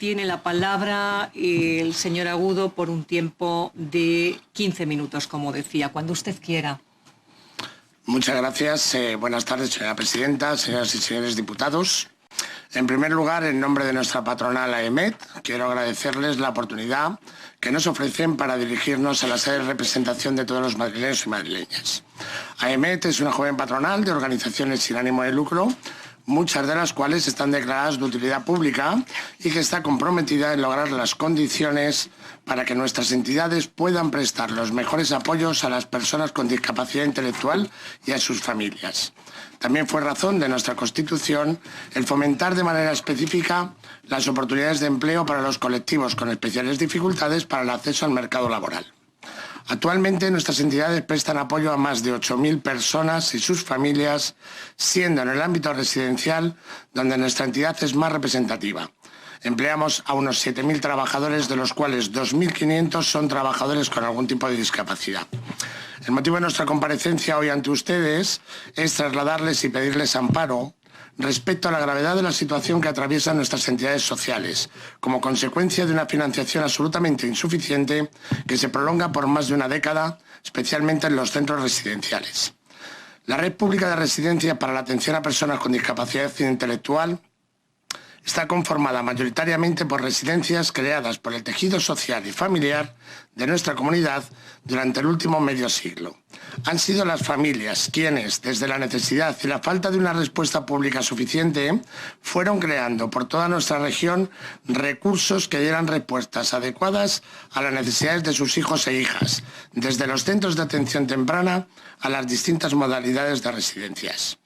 tiene la palabra el señor Agudo por un tiempo de 15 minutos, como decía, cuando usted quiera. Muchas gracias. Buenas tardes, señora presidenta, señoras y señores diputados. En primer lugar, en nombre de nuestra patronal AEMET, quiero agradecerles la oportunidad que nos ofrecen para dirigirnos a la sede de representación de todos los madrileños y madrileñas. AEMET es una joven patronal de organizaciones sin ánimo de lucro, muchas de las cuales están declaradas de utilidad pública y que está comprometida en lograr las condiciones para que nuestras entidades puedan prestar los mejores apoyos a las personas con discapacidad intelectual y a sus familias. También fue razón de nuestra Constitución el fomentar de manera específica las oportunidades de empleo para los colectivos con especiales dificultades para el acceso al mercado laboral. Actualmente nuestras entidades prestan apoyo a más de 8.000 personas y sus familias, siendo en el ámbito residencial donde nuestra entidad es más representativa. Empleamos a unos 7.000 trabajadores, de los cuales 2.500 son trabajadores con algún tipo de discapacidad. El motivo de nuestra comparecencia hoy ante ustedes es trasladarles y pedirles amparo respecto a la gravedad de la situación que atraviesan nuestras entidades sociales, como consecuencia de una financiación absolutamente insuficiente que se prolonga por más de una década, especialmente en los centros residenciales. La Red Pública de Residencia para la Atención a Personas con Discapacidad Intelectual está conformada mayoritariamente por residencias creadas por el tejido social y familiar de nuestra comunidad durante el último medio siglo. Han sido las familias quienes, desde la necesidad y la falta de una respuesta pública suficiente, fueron creando por toda nuestra región recursos que dieran respuestas adecuadas a las necesidades de sus hijos e hijas, desde los centros de atención temprana a las distintas modalidades de residencias.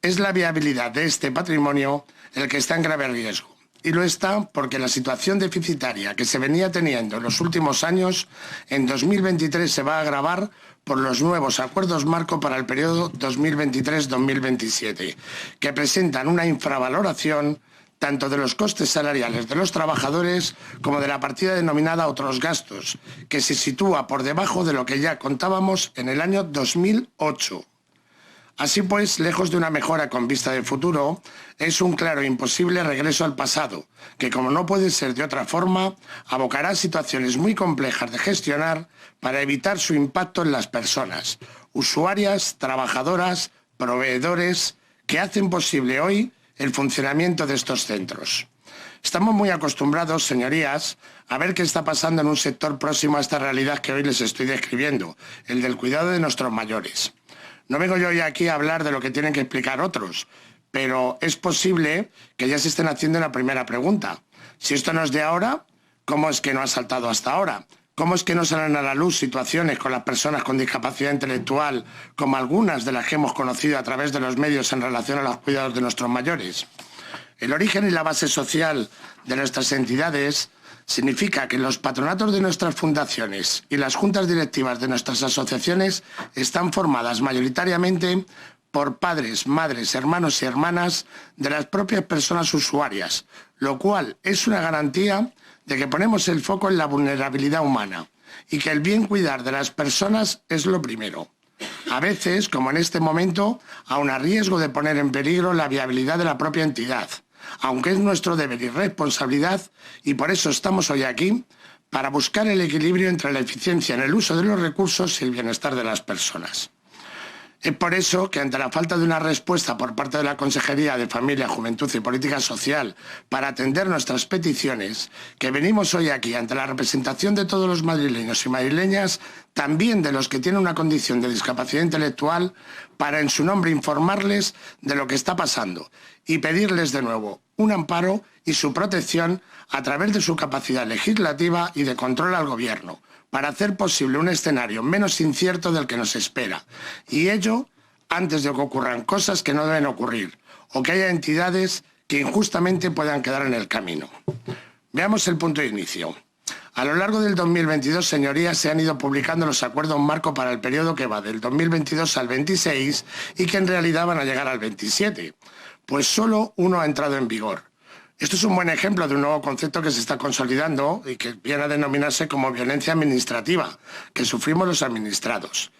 Es la viabilidad de este patrimonio el que está en grave riesgo. Y lo está porque la situación deficitaria que se venía teniendo en los últimos años, en 2023 se va a agravar por los nuevos acuerdos marco para el periodo 2023-2027, que presentan una infravaloración tanto de los costes salariales de los trabajadores como de la partida denominada otros gastos, que se sitúa por debajo de lo que ya contábamos en el año 2008. Así pues, lejos de una mejora con vista de futuro, es un claro e imposible regreso al pasado, que como no puede ser de otra forma, abocará a situaciones muy complejas de gestionar para evitar su impacto en las personas, usuarias, trabajadoras, proveedores, que hacen posible hoy el funcionamiento de estos centros. Estamos muy acostumbrados, señorías, a ver qué está pasando en un sector próximo a esta realidad que hoy les estoy describiendo, el del cuidado de nuestros mayores. No vengo yo hoy aquí a hablar de lo que tienen que explicar otros, pero es posible que ya se estén haciendo la primera pregunta. Si esto no es de ahora, ¿cómo es que no ha saltado hasta ahora? ¿Cómo es que no salen a la luz situaciones con las personas con discapacidad intelectual, como algunas de las que hemos conocido a través de los medios en relación a los cuidados de nuestros mayores? El origen y la base social de nuestras entidades significa que los patronatos de nuestras fundaciones y las juntas directivas de nuestras asociaciones están formadas mayoritariamente por padres, madres, hermanos y hermanas de las propias personas usuarias, lo cual es una garantía de que ponemos el foco en la vulnerabilidad humana y que el bien cuidar de las personas es lo primero. A veces, como en este momento, aun a riesgo de poner en peligro la viabilidad de la propia entidad, aunque es nuestro deber y responsabilidad, y por eso estamos hoy aquí, para buscar el equilibrio entre la eficiencia en el uso de los recursos y el bienestar de las personas. Es por eso que ante la falta de una respuesta por parte de la Consejería de Familia, Juventud y Política Social para atender nuestras peticiones, que venimos hoy aquí ante la representación de todos los madrileños y madrileñas, también de los que tienen una condición de discapacidad intelectual, para en su nombre informarles de lo que está pasando y pedirles de nuevo un amparo y su protección a través de su capacidad legislativa y de control al Gobierno, para hacer posible un escenario menos incierto del que nos espera, y ello antes de que ocurran cosas que no deben ocurrir, o que haya entidades que injustamente puedan quedar en el camino. Veamos el punto de inicio. A lo largo del 2022, señorías, se han ido publicando los acuerdos marco para el periodo que va del 2022 al 26 y que en realidad van a llegar al 27, pues solo uno ha entrado en vigor. Esto es un buen ejemplo de un nuevo concepto que se está consolidando y que viene a denominarse como violencia administrativa, que sufrimos los administrados.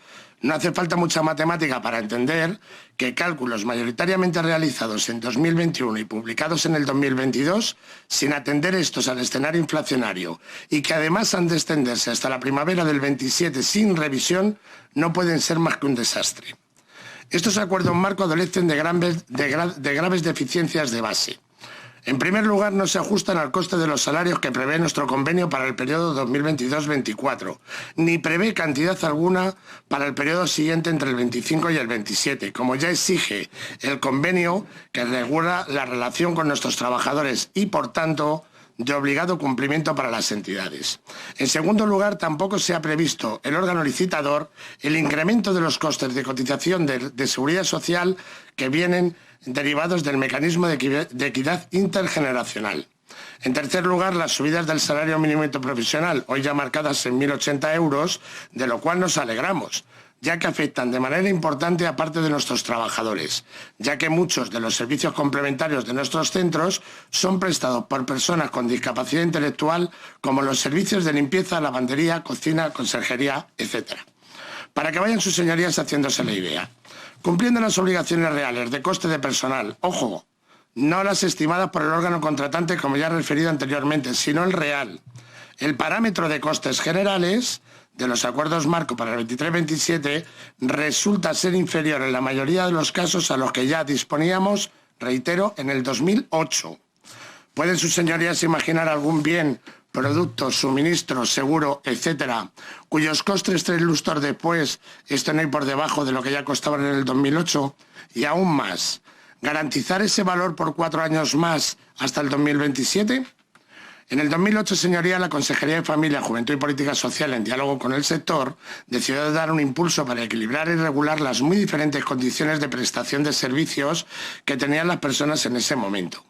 No hace falta mucha matemática para entender que cálculos mayoritariamente realizados en 2021 y publicados en el 2022, sin atender estos al escenario inflacionario y que además han de extenderse hasta la primavera del 27 sin revisión, no pueden ser más que un desastre. Estos acuerdos marco adolecen de graves deficiencias de base. En primer lugar, no se ajustan al coste de los salarios que prevé nuestro convenio para el periodo 2022-24, ni prevé cantidad alguna para el periodo siguiente entre el 25 y el 27, como ya exige el convenio que regula la relación con nuestros trabajadores y, por tanto, de obligado cumplimiento para las entidades. En segundo lugar, tampoco se ha previsto el órgano licitador el incremento de los costes de cotización de seguridad social que vienen derivados del mecanismo de equidad intergeneracional. En tercer lugar, las subidas del salario mínimo interprofesional, hoy ya marcadas en 1.080 euros, de lo cual nos alegramos, ya que afectan de manera importante a parte de nuestros trabajadores, ya que muchos de los servicios complementarios de nuestros centros son prestados por personas con discapacidad intelectual, como los servicios de limpieza, lavandería, cocina, conserjería, etc. Para que vayan sus señorías haciéndose la idea. Cumpliendo las obligaciones reales de coste de personal, ojo, no las estimadas por el órgano contratante como ya he referido anteriormente, sino el real. El parámetro de costes generales de los acuerdos marco para el 23-27 resulta ser inferior en la mayoría de los casos a los que ya disponíamos, reitero, en el 2008. ¿Pueden sus señorías imaginar algún bien, producto, suministro, seguro, etcétera, cuyos costes 3 lustros después estén ahí por debajo de lo que ya costaban en el 2008? Y aún más, ¿garantizar ese valor por 4 años más hasta el 2027? En el 2008, señoría, la Consejería de Familia, Juventud y Política Social, en diálogo con el sector, decidió dar un impulso para equilibrar y regular las muy diferentes condiciones de prestación de servicios que tenían las personas en ese momento.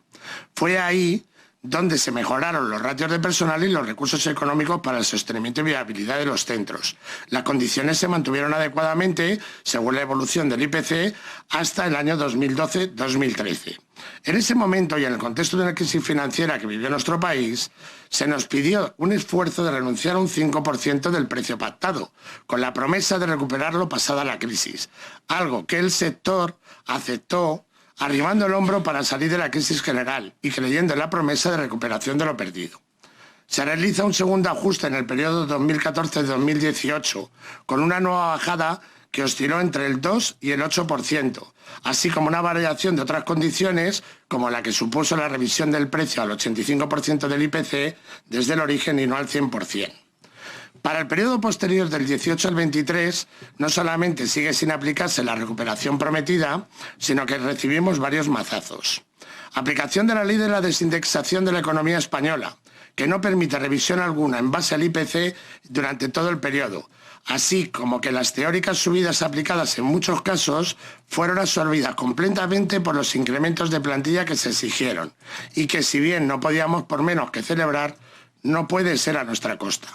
Fue ahí donde se mejoraron los ratios de personal y los recursos económicos para el sostenimiento y viabilidad de los centros. Las condiciones se mantuvieron adecuadamente, según la evolución del IPC, hasta el año 2012-2013. En ese momento y en el contexto de la crisis financiera que vivió nuestro país, se nos pidió un esfuerzo de renunciar a un 5% del precio pactado, con la promesa de recuperarlo pasada la crisis, algo que el sector aceptó, arribando el hombro para salir de la crisis general y creyendo en la promesa de recuperación de lo perdido. Se realiza un segundo ajuste en el periodo 2014-2018, con una nueva bajada que osciló entre el 2 y el 8%, así como una variación de otras condiciones, como la que supuso la revisión del precio al 85% del IPC desde el origen y no al 100%. Para el periodo posterior del 18 al 23, no solamente sigue sin aplicarse la recuperación prometida, sino que recibimos varios mazazos. Aplicación de la ley de la desindexación de la economía española, que no permite revisión alguna en base al IPC durante todo el periodo, así como que las teóricas subidas aplicadas en muchos casos fueron absorbidas completamente por los incrementos de plantilla que se exigieron, y que si bien no podíamos por menos que celebrar, no puede ser a nuestra costa.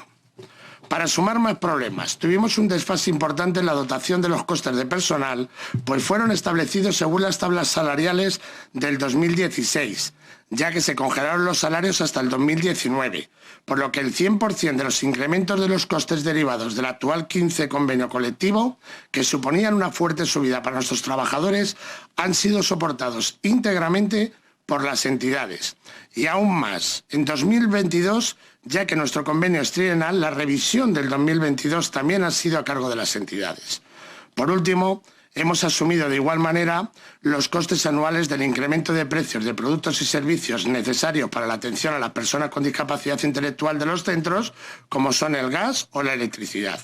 Para sumar más problemas, tuvimos un desfase importante en la dotación de los costes de personal, pues fueron establecidos según las tablas salariales del 2016, ya que se congelaron los salarios hasta el 2019, por lo que el 100% de los incrementos de los costes derivados del actual 15 convenio colectivo, que suponían una fuerte subida para nuestros trabajadores, han sido soportados íntegramente por las entidades. Y aún más, en 2022, ya que nuestro convenio es trienal, la revisión del 2022 también ha sido a cargo de las entidades. Por último, hemos asumido de igual manera los costes anuales del incremento de precios de productos y servicios necesarios para la atención a las personas con discapacidad intelectual de los centros, como son el gas o la electricidad.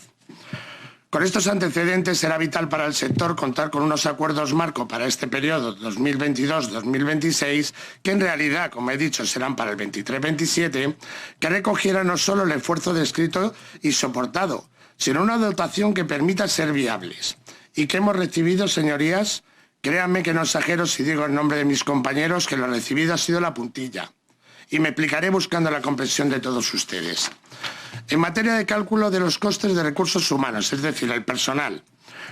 Con estos antecedentes será vital para el sector contar con unos acuerdos marco para este periodo 2022-2026, que en realidad, como he dicho, serán para el 23-27, que recogieran no solo el esfuerzo descrito y soportado, sino una dotación que permita ser viables. ¿Y que hemos recibido, señorías? Créanme que no exagero si digo en nombre de mis compañeros que lo recibido ha sido la puntilla. Y me explicaré buscando la comprensión de todos ustedes. En materia de cálculo de los costes de recursos humanos, es decir, el personal,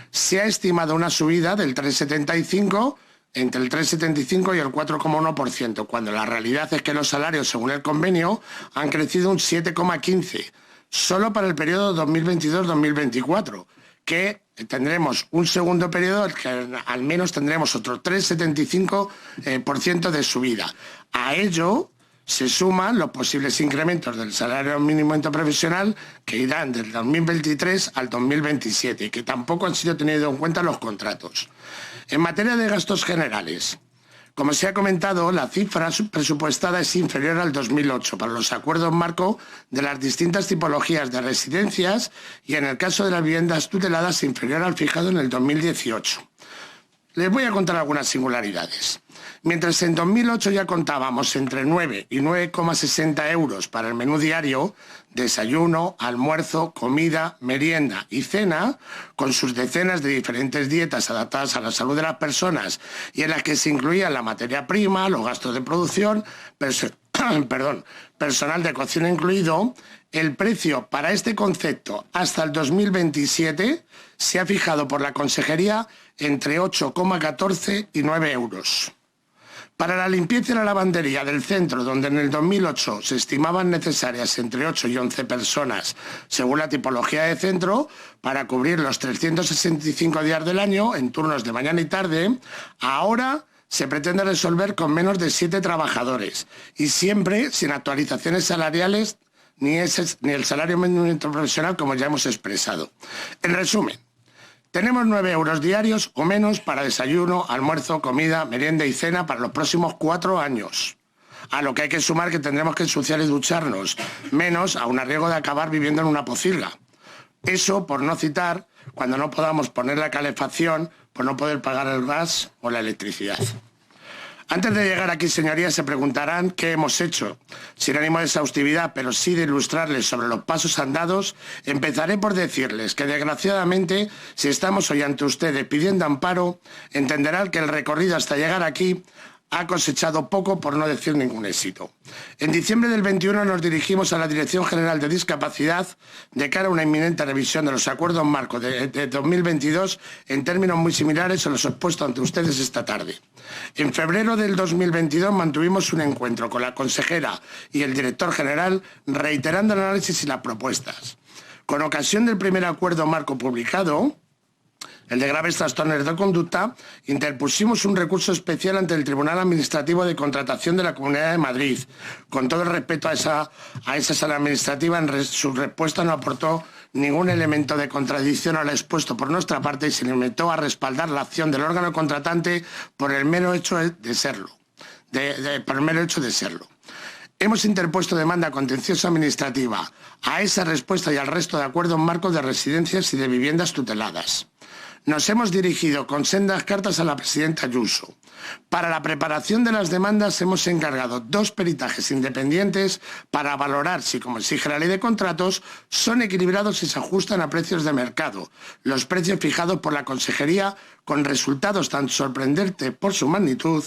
se ha estimado una subida del 3,75 entre el 3,75 y el 4,1%, cuando la realidad es que los salarios, según el convenio, han crecido un 7,15, solo para el periodo 2022-2024, que tendremos un segundo periodo que al menos tendremos otro 3,75% de subida. A ello se suman los posibles incrementos del salario mínimo interprofesional que irán del 2023 al 2027 y que tampoco han sido tenidos en cuenta los contratos. En materia de gastos generales, como se ha comentado, la cifra presupuestada es inferior al 2008 para los acuerdos marco de las distintas tipologías de residencias y en el caso de las viviendas tuteladas inferior al fijado en el 2018. Les voy a contar algunas singularidades. Mientras en 2008 ya contábamos entre 9 y 9,60 euros para el menú diario, desayuno, almuerzo, comida, merienda y cena, con sus decenas de diferentes dietas adaptadas a la salud de las personas y en las que se incluía la materia prima, los gastos de producción, personal de cocina incluido, el precio para este concepto hasta el 2027 se ha fijado por la Consejería entre 8,14 y 9 euros. Para la limpieza y la lavandería del centro, donde en el 2008 se estimaban necesarias entre 8 y 11 personas, según la tipología de centro, para cubrir los 365 días del año en turnos de mañana y tarde, ahora se pretende resolver con menos de 7 trabajadores y siempre sin actualizaciones salariales ni el salario mínimo interprofesional, como ya hemos expresado. En resumen, tenemos 9 euros diarios o menos para desayuno, almuerzo, comida, merienda y cena para los próximos 4 años. A lo que hay que sumar que tendremos que ensuciar y ducharnos, menos a un riesgo de acabar viviendo en una pocilga. Eso por no citar cuando no podamos poner la calefacción por no poder pagar el gas o la electricidad. Antes de llegar aquí, señorías, se preguntarán qué hemos hecho. Sin ánimo de exhaustividad, pero sí de ilustrarles sobre los pasos andados, empezaré por decirles que, desgraciadamente, si estamos hoy ante ustedes pidiendo amparo, entenderán que el recorrido hasta llegar aquí ha cosechado poco, por no decir ningún éxito. En diciembre del 21 nos dirigimos a la Dirección General de Discapacidad de cara a una inminente revisión de los acuerdos marco de 2022 en términos muy similares a los expuestos ante ustedes esta tarde. En febrero del 2022 mantuvimos un encuentro con la consejera y el director general reiterando el análisis y las propuestas. Con ocasión del primer acuerdo marco publicado, el de graves trastornos de conducta, interpusimos un recurso especial ante el Tribunal Administrativo de Contratación de la Comunidad de Madrid. Con todo el respeto a esa sala administrativa, su respuesta no aportó ningún elemento de contradicción a lo expuesto por nuestra parte y se limitó a respaldar la acción del órgano contratante por el mero hecho de serlo. Hemos interpuesto demanda contenciosa administrativa a esa respuesta y al resto de acuerdos marcos de residencias y de viviendas tuteladas. Nos hemos dirigido con sendas cartas a la presidenta Ayuso. Para la preparación de las demandas hemos encargado 2 peritajes independientes para valorar si, como exige la ley de contratos, son equilibrados y se ajustan a precios de mercado, los precios fijados por la Consejería, con resultados tan sorprendentes por su magnitud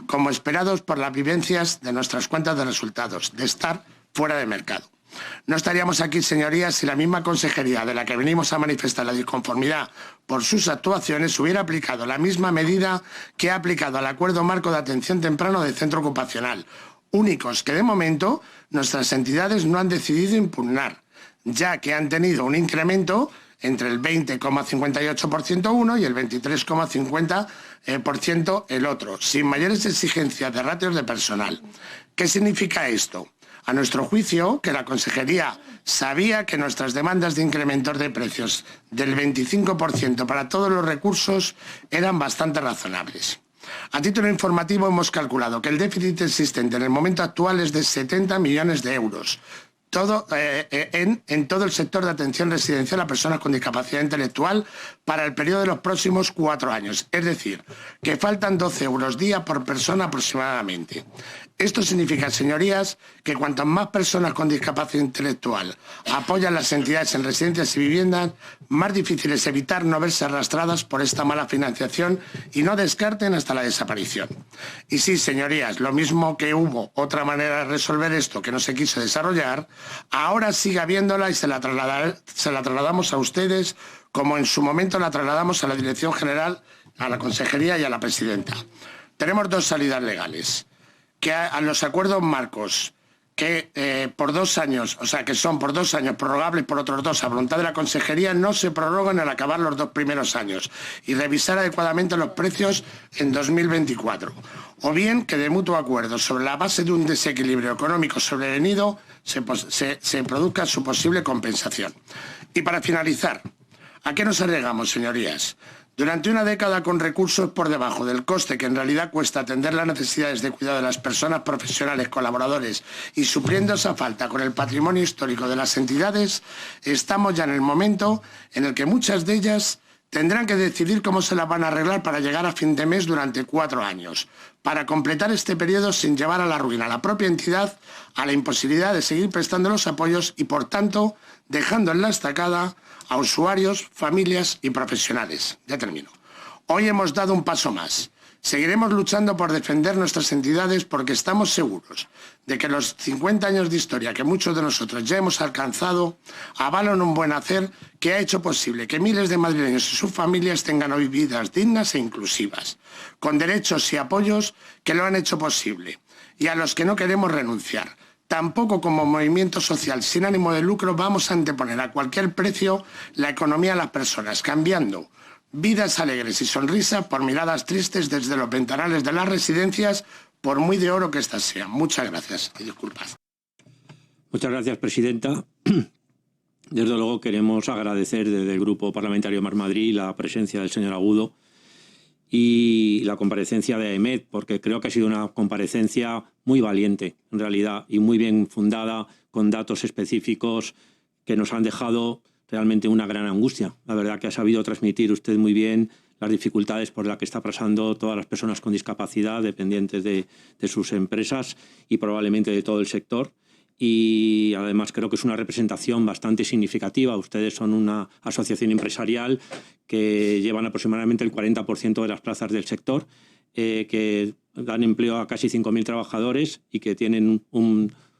como esperados por las vivencias de nuestras cuentas de resultados, de estar fuera de mercado. No estaríamos aquí, señorías, si la misma Consejería de la que venimos a manifestar la disconformidad por sus actuaciones hubiera aplicado la misma medida que ha aplicado al Acuerdo Marco de Atención Temprana del Centro Ocupacional, únicos que de momento nuestras entidades no han decidido impugnar, ya que han tenido un incremento entre el 20,58% uno y el 23,50% el otro, sin mayores exigencias de ratios de personal. ¿Qué significa esto? A nuestro juicio, que la Consejería sabía que nuestras demandas de incrementos de precios del 25% para todos los recursos eran bastante razonables. A título informativo hemos calculado que el déficit existente en el momento actual es de 70 millones de euros. En todo el sector de atención residencial a personas con discapacidad intelectual para el periodo de los próximos 4 años. Es decir, que faltan 12 euros día por persona aproximadamente. Esto significa, señorías, que cuantas más personas con discapacidad intelectual apoyan las entidades en residencias y viviendas, más difícil es evitar no verse arrastradas por esta mala financiación y no descarten hasta la desaparición. Y sí, señorías, lo mismo que hubo otra manera de resolver esto que no se quiso desarrollar, ahora sigue habiéndola y se la trasladamos a ustedes como en su momento la trasladamos a la Dirección General, a la Consejería y a la Presidenta. Tenemos 2 salidas legales. Que a los acuerdos marcos que por 2 años, o sea, que son por 2 años prorrogables por otros 2 a voluntad de la Consejería, no se prorrogan al acabar los 2 primeros años y revisar adecuadamente los precios en 2024. O bien que de mutuo acuerdo, sobre la base de un desequilibrio económico sobrevenido, se produzca su posible compensación. Y para finalizar, ¿a qué nos arriesgamos, señorías? Durante una década con recursos por debajo del coste que en realidad cuesta atender las necesidades de cuidado de las personas profesionales, colaboradores y supliendo esa falta con el patrimonio histórico de las entidades, estamos ya en el momento en el que muchas de ellas tendrán que decidir cómo se las van a arreglar para llegar a fin de mes durante 4 años, para completar este periodo sin llevar a la ruina a la propia entidad, a la imposibilidad de seguir prestando los apoyos y, por tanto, dejando en la estacada a usuarios, familias y profesionales. Ya termino. Hoy hemos dado un paso más. Seguiremos luchando por defender nuestras entidades porque estamos seguros de que los 50 años de historia que muchos de nosotros ya hemos alcanzado avalan un buen hacer que ha hecho posible que miles de madrileños y sus familias tengan hoy vidas dignas e inclusivas, con derechos y apoyos que lo han hecho posible y a los que no queremos renunciar. Tampoco como movimiento social sin ánimo de lucro vamos a anteponer a cualquier precio la economía a las personas, cambiando vidas alegres y sonrisas por miradas tristes desde los ventanales de las residencias, por muy de oro que éstas sean. Muchas gracias y disculpad. Muchas gracias, presidenta. Desde luego queremos agradecer desde el Grupo Parlamentario Mar Madrid la presencia del señor Agudo y la comparecencia de AEMET, porque creo que ha sido una comparecencia muy valiente, en realidad, y muy bien fundada, con datos específicos que nos han dejado realmente una gran angustia. La verdad que ha sabido transmitir usted muy bien las dificultades por las que está pasando todas las personas con discapacidad, dependientes de sus empresas y probablemente de todo el sector. Y además creo que es una representación bastante significativa. Ustedes son una asociación empresarial que llevan aproximadamente el 40% de las plazas del sector, que dan empleo a casi 5.000 trabajadores y que tienen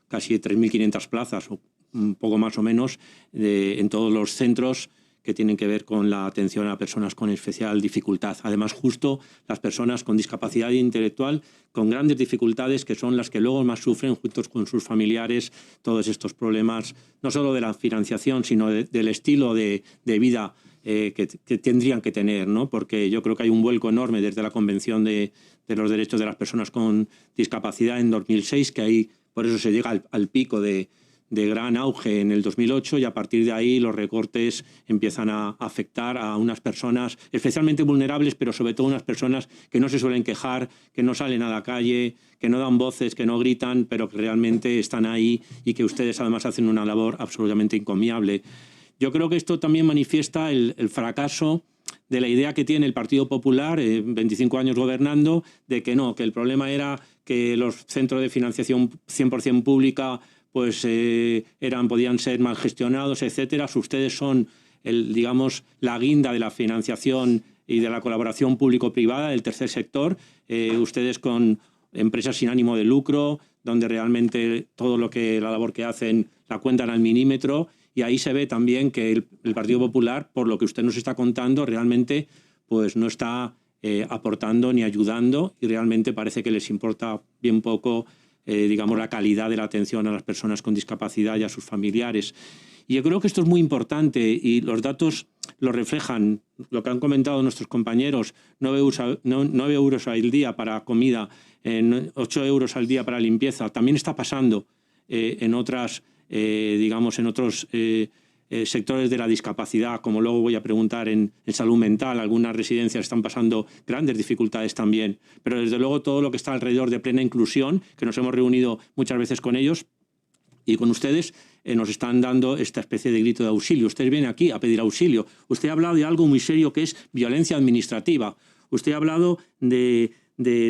casi 3.500 plazas, un poco más o menos, en todos los centros que tienen que ver con la atención a personas con especial dificultad. Además, justo las personas con discapacidad intelectual, con grandes dificultades, que son las que luego más sufren, junto con sus familiares, todos estos problemas, no solo de la financiación, sino del estilo de vida que tendrían que tener, ¿no? Porque yo creo que hay un vuelco enorme desde la Convención de los Derechos de las Personas con Discapacidad en 2006, que ahí por eso se llega al pico de gran auge en el 2008 y a partir de ahí los recortes empiezan a afectar a unas personas especialmente vulnerables, pero sobre todo unas personas que no se suelen quejar, que no salen a la calle, que no dan voces, que no gritan, pero que realmente están ahí y que ustedes además hacen una labor absolutamente encomiable. Yo creo que esto también manifiesta el fracaso de la idea que tiene el Partido Popular, 25 años gobernando, de que no, que el problema era que los centros de financiación 100% pública pues podían ser mal gestionados, etcétera. Ustedes son, digamos, la guinda de la financiación y de la colaboración público-privada del tercer sector. Ustedes con empresas sin ánimo de lucro, donde realmente todo la labor que hacen la cuentan al milímetro. Y ahí se ve también que el Partido Popular, por lo que usted nos está contando, realmente pues no está aportando ni ayudando y realmente parece que les importa bien poco digamos, la calidad de la atención a las personas con discapacidad y a sus familiares. Y yo creo que esto es muy importante y los datos lo reflejan, lo que han comentado nuestros compañeros, 9 euros al día para comida, 8 euros al día para limpieza. También está pasando en otros sectores de la discapacidad, como luego voy a preguntar en salud mental. Algunas residencias están pasando grandes dificultades también, pero desde luego todo lo que está alrededor de plena inclusión, que nos hemos reunido muchas veces con ellos y con ustedes, nos están dando esta especie de grito de auxilio. Usted viene aquí a pedir auxilio. Usted ha hablado de algo muy serio que es violencia administrativa. Usted ha hablado de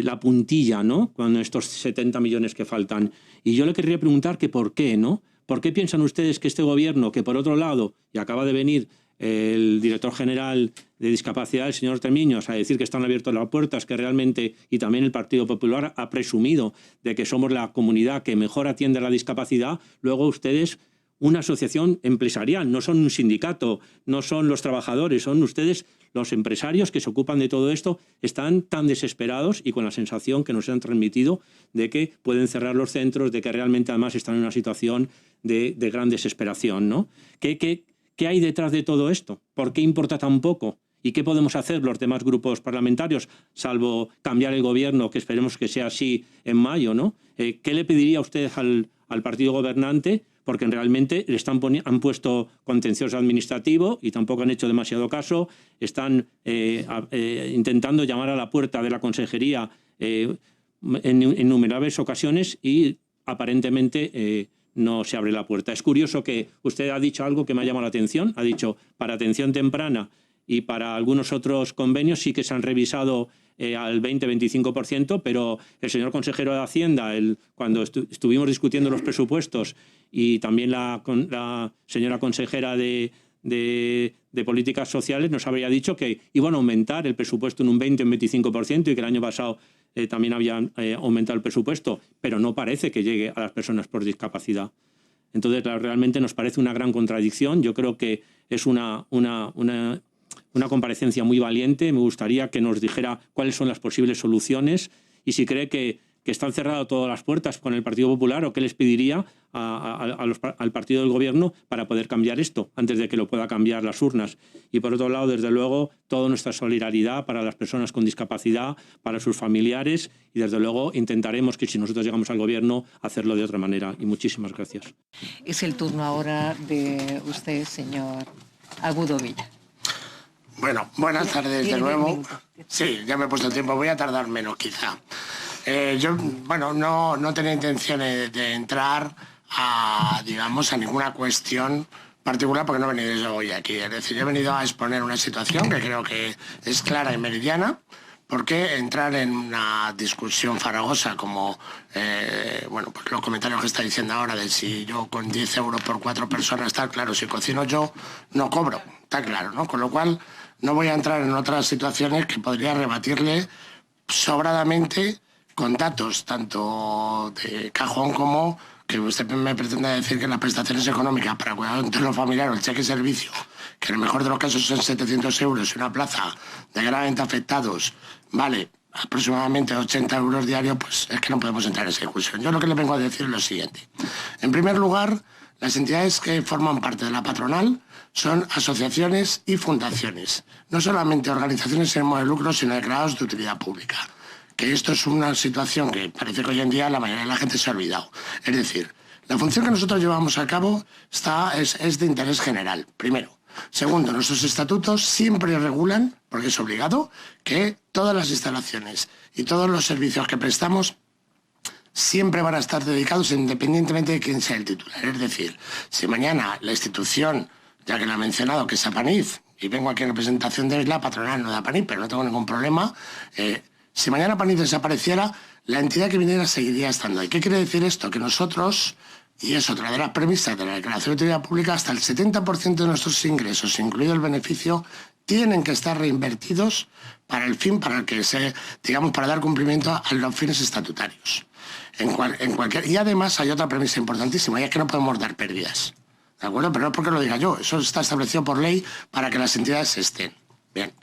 la puntilla, ¿no?, con estos 70 millones que faltan. Y yo le querría preguntar que por qué, ¿no? ¿Por qué piensan ustedes que este gobierno, que por otro lado, y acaba de venir el director general de discapacidad, el señor Tremiños, a decir que están abiertas las puertas, que realmente, y también el Partido Popular ha presumido de que somos la comunidad que mejor atiende a la discapacidad, luego ustedes una asociación empresarial, no son un sindicato, no son los trabajadores, son ustedes los empresarios que se ocupan de todo esto, están tan desesperados y con la sensación que nos han transmitido de que pueden cerrar los centros, de que realmente además están en una situación de gran desesperación, ¿no? ¿Qué hay detrás de todo esto? ¿Por qué importa tan poco? ¿Y qué podemos hacer los demás grupos parlamentarios, salvo cambiar el gobierno, que esperemos que sea así en mayo, ¿no? ¿Qué le pediría usted al partido gobernante? Porque realmente han puesto contencioso administrativo y tampoco han hecho demasiado caso. Están intentando llamar a la puerta de la consejería en innumerables ocasiones y aparentemente no se abre la puerta. Es curioso que usted ha dicho algo que me ha llamado la atención. Ha dicho, para atención temprana y para algunos otros convenios sí que se han revisado al 20-25%, pero el señor consejero de Hacienda, cuando estuvimos discutiendo los presupuestos, y también la señora consejera de Políticas Sociales nos habría dicho que iban a aumentar el presupuesto en un 20 o un 25% y que el año pasado también habían aumentado el presupuesto, pero no parece que llegue a las personas por discapacidad. Entonces, realmente nos parece una gran contradicción. Yo creo que es una comparecencia muy valiente. Me gustaría que nos dijera cuáles son las posibles soluciones y si cree que están cerradas todas las puertas con el Partido Popular o qué les pediría al partido del Gobierno para poder cambiar esto antes de que lo pueda cambiar las urnas. Y por otro lado, desde luego, toda nuestra solidaridad para las personas con discapacidad, para sus familiares y desde luego intentaremos que si nosotros llegamos al Gobierno hacerlo de otra manera. Y muchísimas gracias. Es el turno ahora de usted, señor Agudo Villa. Bueno, buenas tardes de nuevo. Sí, ya me he puesto el tiempo, voy a tardar menos quizá. Yo, bueno, no tenía intenciones de entrar a ninguna cuestión particular porque no he venido yo hoy aquí. Es decir, he venido a exponer una situación que creo que es clara y meridiana. ¿Por qué entrar en una discusión farragosa como pues los comentarios que está diciendo ahora de si yo con 10 euros por 4 personas, está claro, si cocino yo no cobro, está claro, ¿no? Con lo cual no voy a entrar en otras situaciones que podría rebatirle sobradamente con datos, tanto de cajón como que usted me pretende decir que las prestaciones económicas para cuidado de los familiares, el cheque servicio, que en el mejor de los casos son 700 euros y una plaza de gravemente afectados vale aproximadamente 80 euros diarios, pues es que no podemos entrar en esa discusión. Yo lo que le vengo a decir es lo siguiente. En primer lugar, las entidades que forman parte de la patronal son asociaciones y fundaciones, no solamente organizaciones sin ánimo de lucro, sino declarados de utilidad pública. Que esto es una situación que parece que hoy en día la mayoría de la gente se ha olvidado. Es decir, la función que nosotros llevamos a cabo es de interés general, primero. Segundo, nuestros estatutos siempre regulan, porque es obligado, que todas las instalaciones y todos los servicios que prestamos siempre van a estar dedicados independientemente de quién sea el titular. Es decir, si mañana la institución, ya que la ha mencionado, que es Apaniz, y vengo aquí en representación de la patronal, no de Apaniz, pero no tengo ningún problema, si mañana Apaniz desapareciera, la entidad que viniera seguiría estando ahí. ¿Qué quiere decir esto? Que nosotros, y es otra de las premisas de la Declaración de Utilidad Pública, hasta el 70% de nuestros ingresos, incluido el beneficio, tienen que estar reinvertidos para el fin para el que para dar cumplimiento a los fines estatutarios. Y además hay otra premisa importantísima, y es que no podemos dar pérdidas. ¿De acuerdo? Pero no es porque lo diga yo, eso está establecido por ley para que las entidades estén. Bien.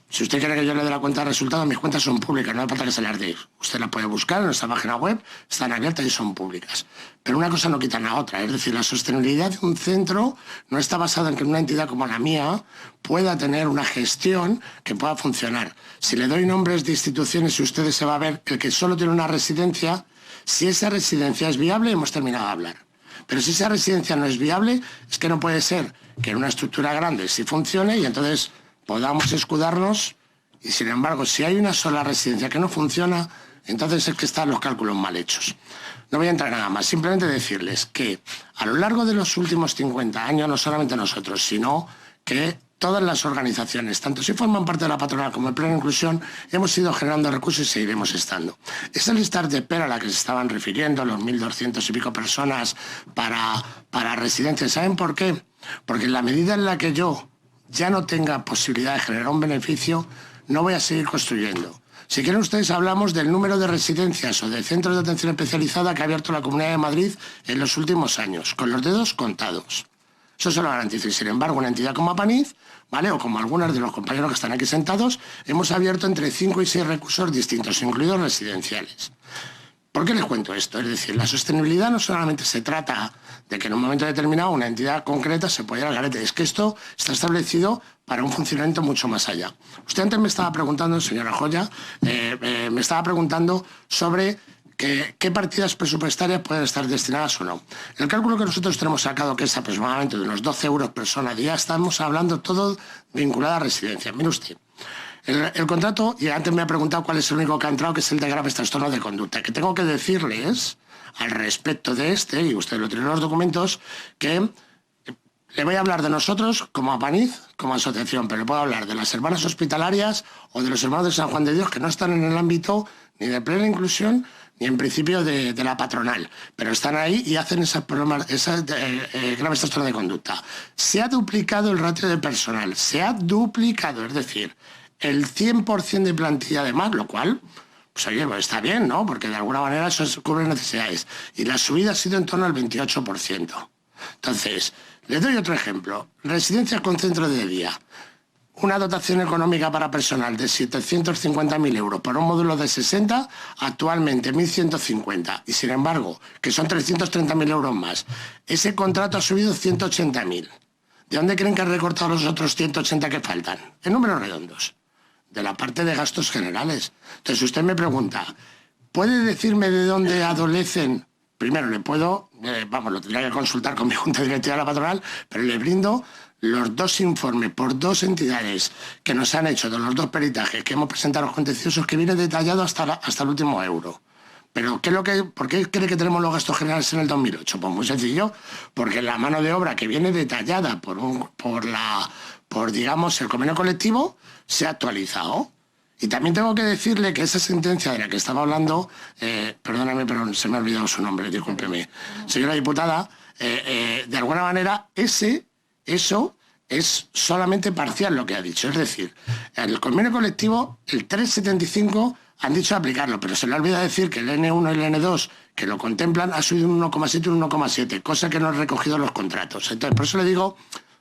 Si usted quiere que yo le dé la cuenta de resultados, mis cuentas son públicas, no hace falta que se las dé. Usted las puede buscar en nuestra página web, están abiertas y son públicas. Pero una cosa no quita la otra, es decir, la sostenibilidad de un centro no está basada en que una entidad como la mía pueda tener una gestión que pueda funcionar. Si le doy nombres de instituciones y ustedes se va a ver el que solo tiene una residencia, si esa residencia es viable, hemos terminado de hablar. Pero si esa residencia no es viable, es que no puede ser que en una estructura grande sí funcione y entonces podamos escudarnos y, sin embargo, si hay una sola residencia que no funciona, entonces es que están los cálculos mal hechos. No voy a entrar nada más, simplemente decirles que a lo largo de los últimos 50 años, no solamente nosotros, sino que todas las organizaciones, tanto si forman parte de la patronal como el Pleno de Inclusión, hemos ido generando recursos y seguiremos estando. Esa lista de espera a la que se estaban refiriendo, los 1.200 y pico personas para residencias, ¿saben por qué? Porque en la medida en la que yo ya no tenga posibilidad de generar un beneficio, no voy a seguir construyendo. Si quieren ustedes hablamos del número de residencias o de centros de atención especializada que ha abierto la Comunidad de Madrid en los últimos años, con los dedos contados. Eso se lo garantizo. Y sin embargo, una entidad como Apaniz, ¿vale?, o como algunos de los compañeros que están aquí sentados, hemos abierto entre 5 y 6 recursos distintos, incluidos residenciales. ¿Por qué les cuento esto? Es decir, la sostenibilidad no solamente se trata de que en un momento determinado una entidad concreta se pueda ir al garete, es que esto está establecido para un funcionamiento mucho más allá. Usted antes me estaba preguntando, señora Joya, me estaba preguntando sobre qué partidas presupuestarias pueden estar destinadas o no. El cálculo que nosotros tenemos sacado, que es aproximadamente de unos 12 euros persona día, estamos hablando todo vinculado a residencias. Mire usted, el contrato, y antes me ha preguntado cuál es el único que ha entrado, que es el de graves trastornos de conducta. Que tengo que decirles al respecto de este, y usted lo tiene en los documentos, que le voy a hablar de nosotros como Apaniz, como asociación, pero le puedo hablar de las hermanas hospitalarias o de los hermanos de San Juan de Dios, que no están en el ámbito ni de plena inclusión ni en principio de la patronal, pero están ahí y hacen esas graves trastornos de conducta. Se ha duplicado el ratio de personal, se ha duplicado, es decir, el 100% de plantilla además, lo cual, pues oye, pues está bien, ¿no? Porque de alguna manera eso cubre necesidades. Y la subida ha sido en torno al 28%. Entonces, les doy otro ejemplo. Residencias con centro de día. Una dotación económica para personal de 750.000 euros por un módulo de 60, actualmente 1.150. Y sin embargo, que son 330.000 euros más. Ese contrato ha subido 180.000. ¿De dónde creen que han recortado los otros 180 que faltan? En números redondos. De la parte de gastos generales. Entonces usted me pregunta, ¿puede decirme de dónde adolecen? Primero le puedo, lo tendría que consultar con mi junta directiva de la patronal, pero le brindo los 2 informes por 2 entidades que nos han hecho de los 2 peritajes que hemos presentado a los contenciosos, que viene detallado hasta el último euro. Pero ¿por qué cree que tenemos los gastos generales en el 2008? Pues muy sencillo, porque la mano de obra que viene detallada por digamos, el convenio colectivo se ha actualizado. Y también tengo que decirle que esa sentencia de la que estaba hablando, perdóname, pero se me ha olvidado su nombre, discúlpeme, señora diputada, de alguna manera eso es solamente parcial lo que ha dicho. Es decir, el convenio colectivo, el 375, han dicho aplicarlo, pero se le olvida decir que el N1 y el N2, que lo contemplan, ha subido un 1,7 y un 1,7, cosa que no han recogido los contratos. Entonces, por eso le digo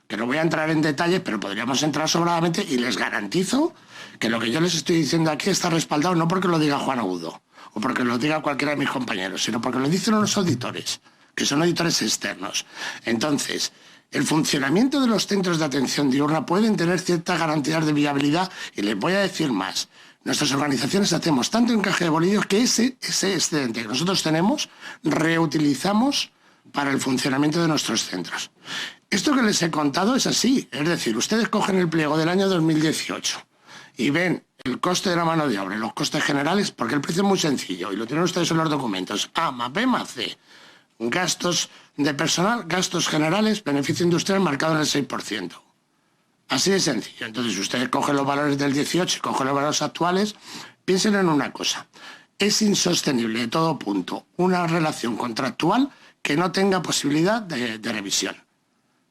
que no voy a entrar en detalles, pero podríamos entrar sobradamente, y les garantizo que lo que yo les estoy diciendo aquí está respaldado no porque lo diga Juan Agudo o porque lo diga cualquiera de mis compañeros, sino porque lo dicen los auditores, que son auditores externos. Entonces, el funcionamiento de los centros de atención diurna pueden tener ciertas garantías de viabilidad, y les voy a decir más. Nuestras organizaciones hacemos tanto encaje de bolillos que ese excedente que nosotros tenemos reutilizamos para el funcionamiento de nuestros centros. Esto que les he contado es así, es decir, ustedes cogen el pliego del año 2018 y ven el coste de la mano de obra y los costes generales, porque el precio es muy sencillo y lo tienen ustedes en los documentos. A más B más C. Gastos de personal, gastos generales, beneficio industrial marcado en el 6%. Así de sencillo. Entonces, ustedes cogen los valores del 18 y cogen los valores actuales. Piensen en una cosa. Es insostenible de todo punto una relación contractual que no tenga posibilidad de revisión.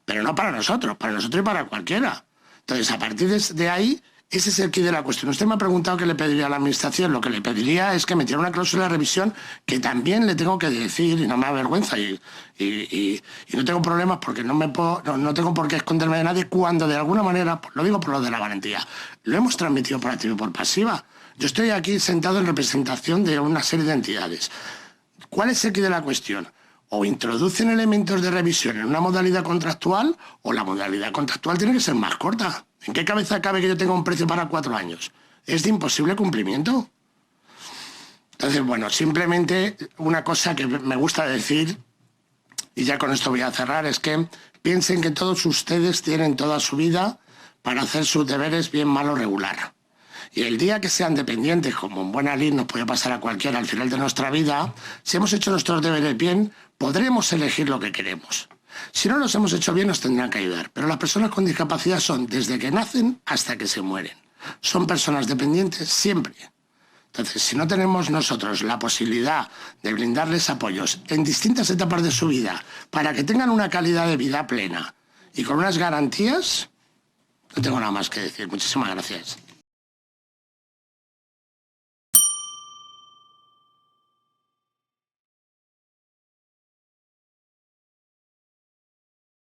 Pero no para nosotros y para cualquiera. Entonces, a partir de ahí, ese es el quid de la cuestión. Usted me ha preguntado qué le pediría a la Administración. Lo que le pediría es que metiera una cláusula de revisión, que también le tengo que decir, y no me avergüenza, y no tengo problemas porque no tengo por qué esconderme de nadie, cuando de alguna manera, lo digo por lo de la garantía, lo hemos transmitido por activa y por pasiva. Yo estoy aquí sentado en representación de una serie de entidades. ¿Cuál es el quid de la cuestión? O introducen elementos de revisión en una modalidad contractual, o la modalidad contractual tiene que ser más corta. ¿En qué cabeza cabe que yo tenga un precio para 4 años? Es de imposible cumplimiento. Entonces, bueno, simplemente una cosa que me gusta decir, y ya con esto voy a cerrar, es que piensen que todos ustedes tienen toda su vida para hacer sus deberes bien, mal o regular. Y el día que sean dependientes, como en buena lid nos puede pasar a cualquiera al final de nuestra vida, si hemos hecho nuestros deberes bien, podremos elegir lo que queremos. Si no los hemos hecho bien, nos tendrán que ayudar. Pero las personas con discapacidad son desde que nacen hasta que se mueren. Son personas dependientes siempre. Entonces, si no tenemos nosotros la posibilidad de brindarles apoyos en distintas etapas de su vida para que tengan una calidad de vida plena y con unas garantías, no tengo nada más que decir. Muchísimas gracias.